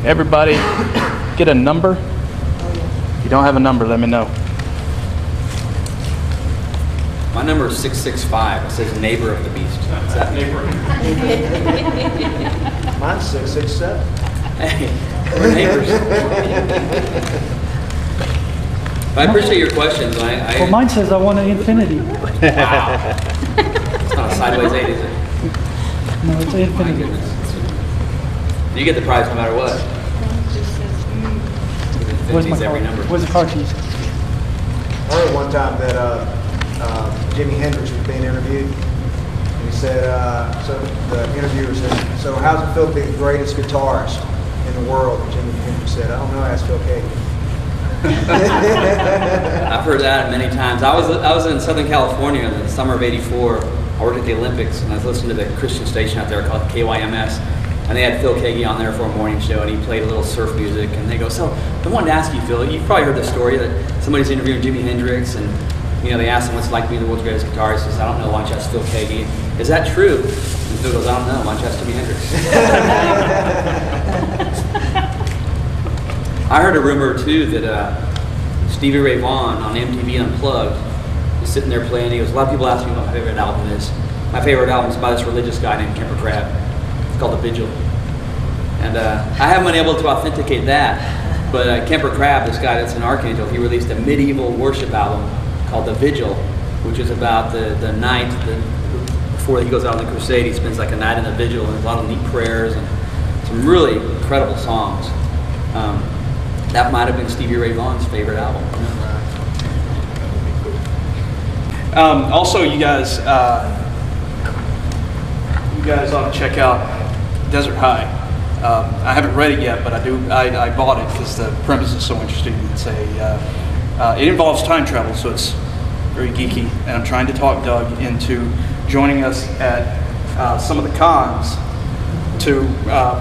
everybody get a number? If you don't have a number, let me know. My number is 665. It says neighbor of the beast. What's that? Neighbor. Mine's 667. Hey, we're neighbors. But I appreciate your questions. Well, mine says I want an infinity. Wow. It's not a sideways 8, is it? No, it's My infinity. goodness. You get the prize no matter what. Where's my 50's every car? number. Where's the car keys? I heard one time that Jimi Hendrix was being interviewed. And he said, so the interviewer said, so how's it feel to be the greatest guitarist in the world? And Jimi Hendrix said, I don't know, ask Phil Kagan. I've heard that many times. I was in Southern California in the summer of '84. I worked at the Olympics, and I was listening to the Christian station out there called KYMS. And they had Phil Kagan on there for a morning show, and he played a little surf music. And they go, so I wanted to ask you, Phil, you've probably heard the story that somebody's interviewing Jimi Hendrix, and they asked him what's it like to be the world's greatest guitarist. He says, I don't know, why don't you ask Phil Kagan? Is that true? And Phil goes, I don't know, why don't you ask Jimi Hendrix? I heard a rumor too that Stevie Ray Vaughan on MTV Unplugged was sitting there playing. He goes, a lot of people ask me what my favorite album is. My favorite album is by this religious guy named Kemper Crab. It's called The Vigil. And I haven't been able to authenticate that, but Kemper Crab, this guy that's an archangel, he released a medieval worship album called The Vigil, which is about the night before he goes out on the crusade. He spends like a night in the vigil, and there's a lot of neat prayers and some really incredible songs. That might have been Stevie Ray Vaughan's favorite album. Also, you guys ought to check out Desert High. I haven't read it yet, but I bought it because the premise is so interesting. It involves time travel, so it's very geeky. And I'm trying to talk Doug into joining us at some of the cons to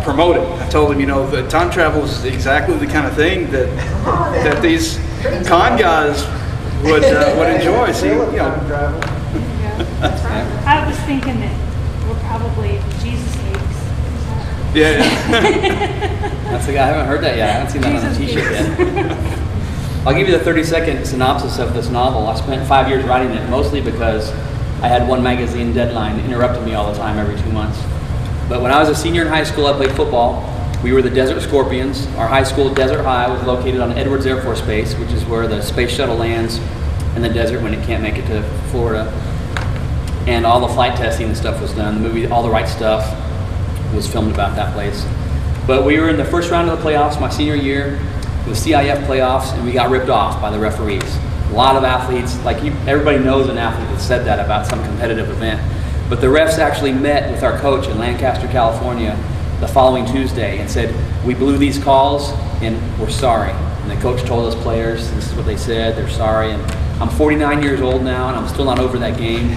promote it. I told him, that time travel is exactly the kind of thing that these con guys would enjoy. See, Time travel. That's right. I was thinking that we're probably Jesus apes. Yeah. That's the guy. I haven't heard that yet. I haven't seen that on a t-shirt yet. I'll give you the 30-second synopsis of this novel. I spent 5 years writing it, mostly because I had one magazine deadline interrupting me all the time every 2 months. But when I was a senior in high school, I played football. We were the Desert Scorpions. Our high school, Desert High, was located on Edwards Air Force Base, which is where the space shuttle lands in the desert when it can't make it to Florida. And all the flight testing and stuff was done. The movie, All the Right Stuff, was filmed about that place. But we were in the first round of the playoffs my senior year, the CIF playoffs, and we got ripped off by the referees. A lot of athletes, everybody knows an athlete that said that about some competitive event. But the refs actually met with our coach in Lancaster, California the following Tuesday and said, we blew these calls and we're sorry. And the coach told us players, this is what they said, they're sorry. And I'm 49 years old now and I'm still not over that game.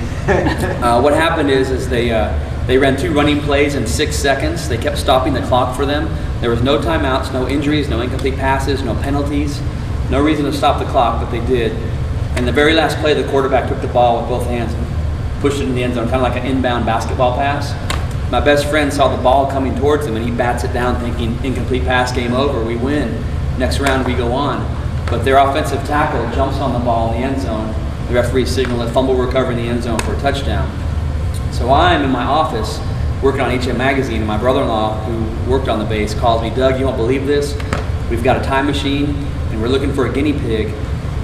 What happened is they ran 2 running plays in 6 seconds. They kept stopping the clock for them. There was no timeouts, no injuries, no incomplete passes, no penalties. No reason to stop the clock, but they did. And the very last play, the quarterback took the ball with both hands and pushed it in the end zone, kind of like an inbound basketball pass. My best friend saw the ball coming towards him and he bats it down thinking incomplete pass, game over, we win. Next round we go on. But their offensive tackle jumps on the ball in the end zone. The referee signaled a fumble recovery in the end zone for a touchdown. So I'm in my office working on HM Magazine, and my brother-in-law who worked on the base calls me, Doug, you won't believe this. We've got a time machine and we're looking for a guinea pig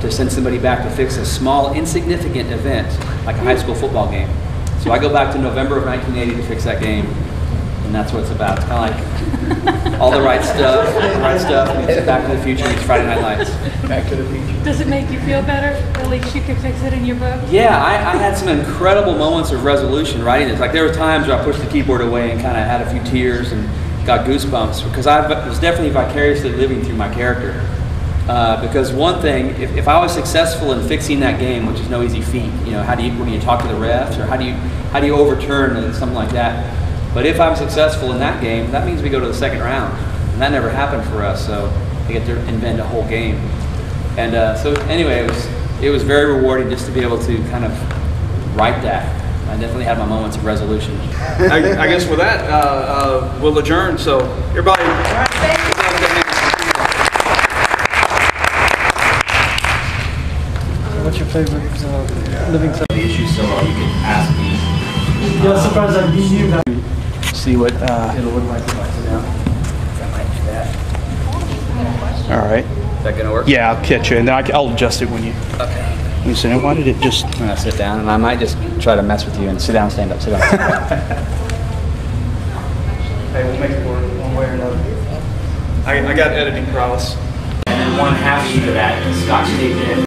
to send somebody back to fix a small, insignificant event, like a high school football game. So I go back to November of 1980 to fix that game, and that's what it's about. It's kind of like All the Right Stuff, meets Back to the Future, meets Friday Night Lights. Back to the Future. Does it make you feel better? At least you could fix it in your book? Yeah, I had some incredible moments of resolution writing this. Like there were times where I pushed the keyboard away and kind of had a few tears and got goosebumps because I was definitely vicariously living through my character. Because one thing, if I was successful in fixing that game, which is no easy feat, when do you talk to the refs or how do you overturn something like that? But if I'm successful in that game, that means we go to the second round, and that never happened for us. So I get to invent a whole game, and so anyway, it was very rewarding just to be able to kind of write that. I definitely had my moments of resolution. I guess with that, we'll adjourn. So everybody. favorite living set. The issue, so you can ask me. Yeah, I'm surprised I knew that. See what, It'll look like if I sit down. I might do that. all right. Is that gonna work? Yeah, I'll catch you, and then I'll adjust it when you sit down. Why did it just... I'm gonna sit down, and I might just try to mess with you and sit down, stand up, sit down. Hey, we'll make it work one way or another. I got editing prowess. And then 1/2 sheet of that Scotch tape in.